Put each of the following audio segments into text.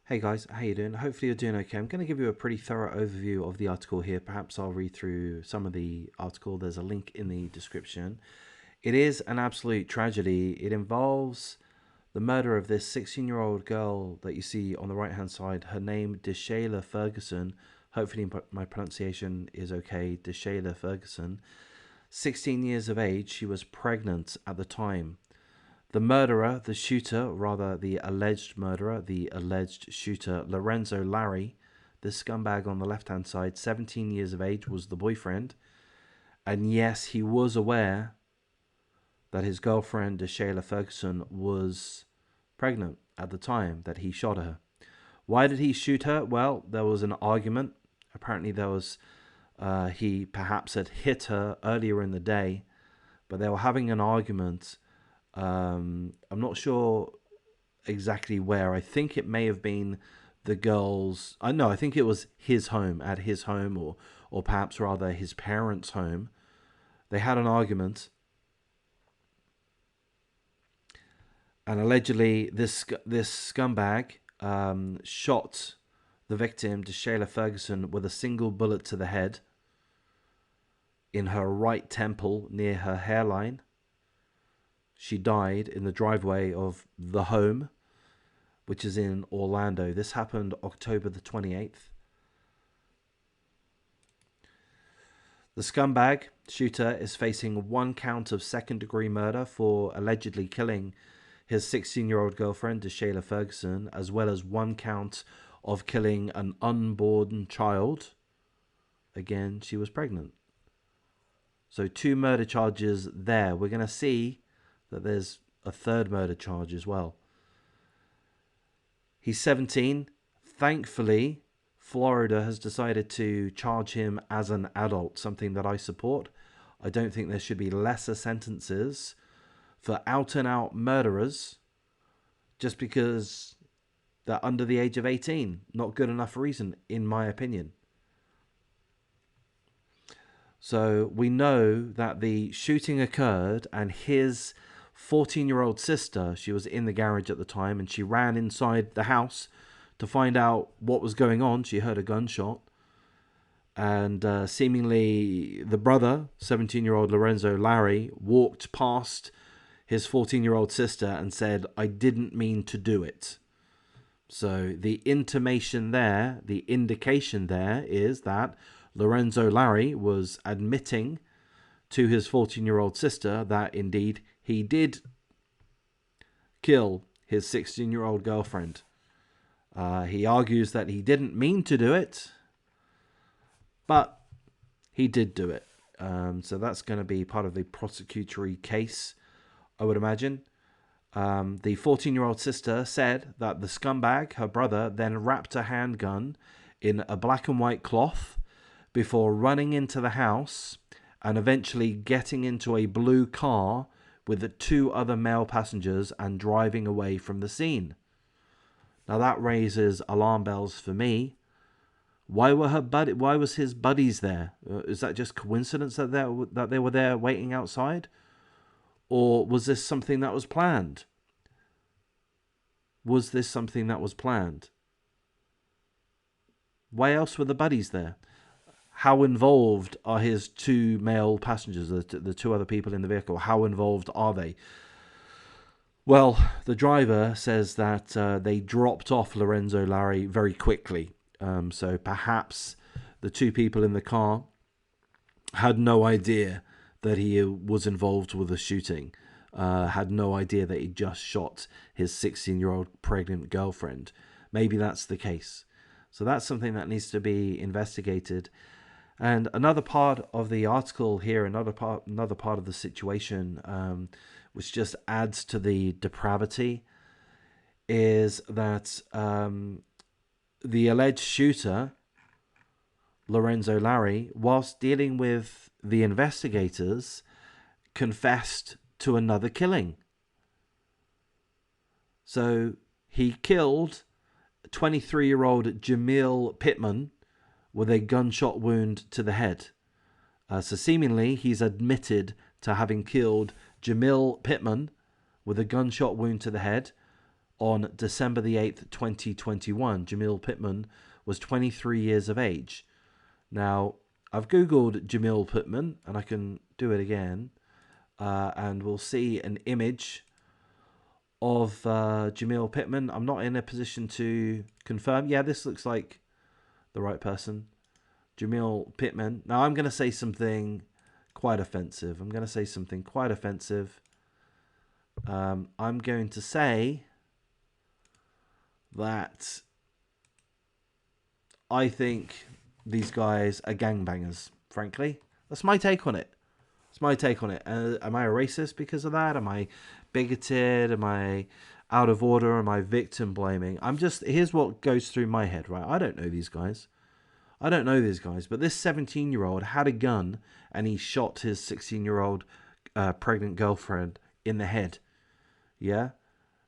Hey guys, how you doing? Hopefully you're doing okay. I'm going to give you a pretty thorough overview of the article here. Perhaps I'll read through some of the article. There's a link in the description. It is an absolute tragedy. It involves the murder of this 16-year-old girl that you see on the right-hand side. Her name, Deshayla Ferguson. Hopefully my pronunciation is okay. Deshayla Ferguson. 16 years of age. She was pregnant at the time. The murderer, the shooter, rather the alleged murderer, the alleged shooter, Lorenzo Larry, the scumbag on the left-hand side, 17 years of age, was the boyfriend. And yes, he was aware that his girlfriend, Shayla Ferguson, was pregnant at the time that he shot her. Why did he shoot her? Well, there was an argument. Apparently he perhaps had hit her earlier in the day, but they were having an argument. I'm not sure exactly where. I think it may have been the girl's. No, I think it was his home, at his home, or perhaps rather his parents' home. They had an argument, and allegedly this scumbag shot the victim, Shayla Ferguson, with a single bullet to the head in her right temple near her hairline. She died in the driveway of the home, which is in Orlando. This happened October the 28th. The scumbag shooter is facing 1 count of second-degree murder for allegedly killing his 16-year-old girlfriend, Shayla Ferguson, as well as 1 count of killing an unborn child. Again, she was pregnant. So 2 murder charges there. We're going to see that there's a third murder charge as well. He's 17. Thankfully, Florida has decided to charge him as an adult, something that I support. I don't think there should be lesser sentences for out-and-out murderers just because they're under the age of 18. Not good enough reason, in my opinion. So we know that the shooting occurred, and his 14-year-old sister, she was in the garage at the time, and she ran inside the house to find out what was going on. She heard a gunshot, and seemingly the brother, 17-year-old Lorenzo Larry, walked past his 14-year-old sister and said, "I didn't mean to do it." So the intimation there, the indication there is that Lorenzo Larry was admitting to his 14-year-old sister that indeed he did kill his 16-year-old girlfriend. He argues that he didn't mean to do it, but he did do it. So that's going to be part of the prosecutory case, I would imagine. The 14-year-old sister said that the scumbag, her brother, then wrapped a handgun in a black and white cloth before running into the house and eventually getting into a blue car with the 2 other male passengers and driving away from the scene. Now that raises alarm bells for me. Why was his buddies there? Is that just coincidence that they were there waiting outside? Or was this something that was planned? Was this something that was planned? Why else were the buddies there? How involved are his 2 male passengers, the 2 other people in the vehicle? How involved are they? Well, the driver says that they dropped off Lorenzo Larry very quickly. So perhaps the 2 people in the car had no idea that he was involved with the shooting. Had no idea that he just shot his 16-year-old pregnant girlfriend. Maybe that's the case. So that's something that needs to be investigated. And another part of the article here, another part of the situation, which just adds to the depravity, is that the alleged shooter, Lorenzo Larry, whilst dealing with the investigators, confessed to another killing. So he killed 23-year-old Jamil Pittman with a gunshot wound to the head. So seemingly he's admitted to having killed Jamil Pittman with a gunshot wound to the head on December the 8th, 2021. Jamil Pittman was 23 years of age. Now, I've Googled Jamil Pittman, and I can do it again, and we'll see an image of Jamil Pittman. I'm not in a position to confirm. Yeah, this looks like the right person. Jamil Pittman. Now, I'm going to say something quite offensive. I'm going to say that I think these guys are gangbangers, frankly. That's my take on it. It's my take on it. Am I a racist because of that? Am I bigoted? Am I out of order? Am I victim blaming? Here's what goes through my head, right? I don't know these guys. But this 17-year-old had a gun and he shot his 16-year-old pregnant girlfriend in the head. Yeah?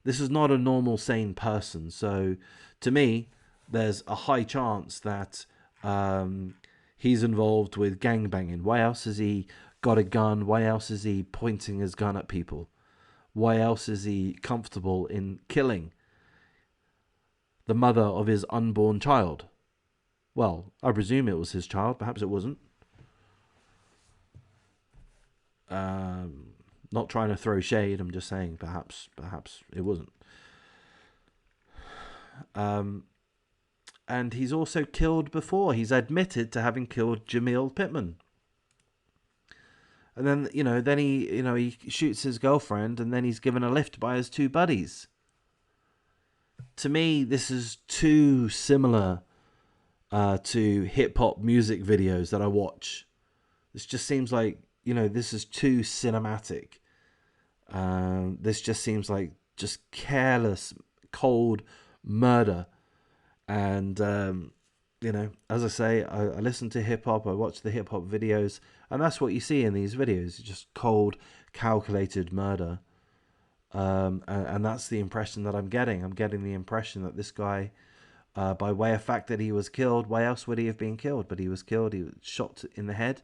This is not a normal, sane person. So, to me, there's a high chance that he's involved with gangbanging. Why else has he got a gun? Why else is he pointing his gun at people? Why else is he comfortable in killing the mother of his unborn child? Well, I presume it was his child. Perhaps it wasn't. Not trying to throw shade. I'm just saying perhaps it wasn't. And he's also killed before. He's admitted to having killed Jamil Pittman. And then, he shoots his girlfriend and then he's given a lift by his two buddies. To me, this is too similar to hip-hop music videos that I watch. This just seems like, this is too cinematic. This just seems like just careless, cold murder. And, as I say, I listen to hip-hop, I watch the hip-hop videos, and that's what you see in these videos, just cold, calculated murder. And that's the impression that I'm getting. I'm getting the impression that this guy, by way of fact that he was killed, why else would he have been killed? But he was killed, he was shot in the head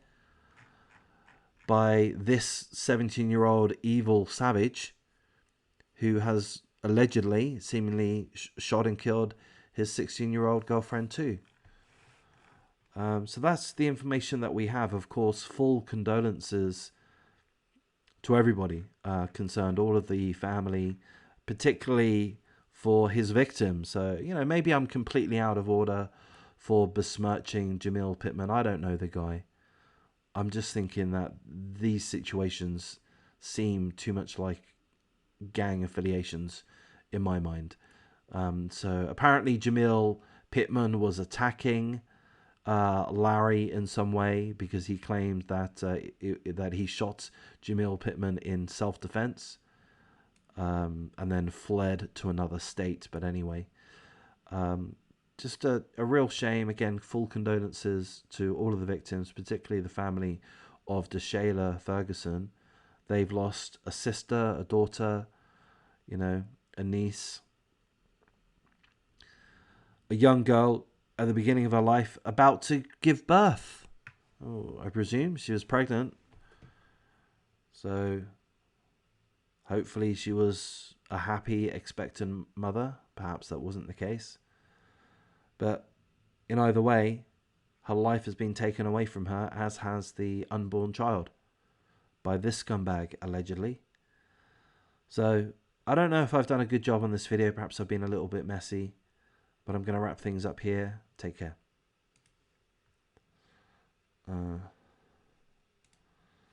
by this 17-year-old evil savage who has allegedly, seemingly shot and killed his 16-year-old girlfriend too. So that's the information that we have. Of course, full condolences to everybody concerned, all of the family, particularly for his victim. So, maybe I'm completely out of order for besmirching Jamil Pittman. I don't know the guy. I'm just thinking that these situations seem too much like gang affiliations in my mind. So apparently Jamil Pittman was attacking Larry in some way because he claimed that that he shot Jamil Pittman in self-defense and then fled to another state. But anyway, just a real shame. Again, full condolences to all of the victims, particularly the family of Deshayla Ferguson. They've lost a sister, a daughter, a niece, a young girl at the beginning of her life about to give birth. Oh, I presume she was pregnant. So hopefully she was a happy, expectant mother. Perhaps that wasn't the case. But in either way, her life has been taken away from her, as has the unborn child, by this scumbag, allegedly. So I don't know if I've done a good job on this video. Perhaps I've been a little bit messy. But I'm going to wrap things up here. Take care.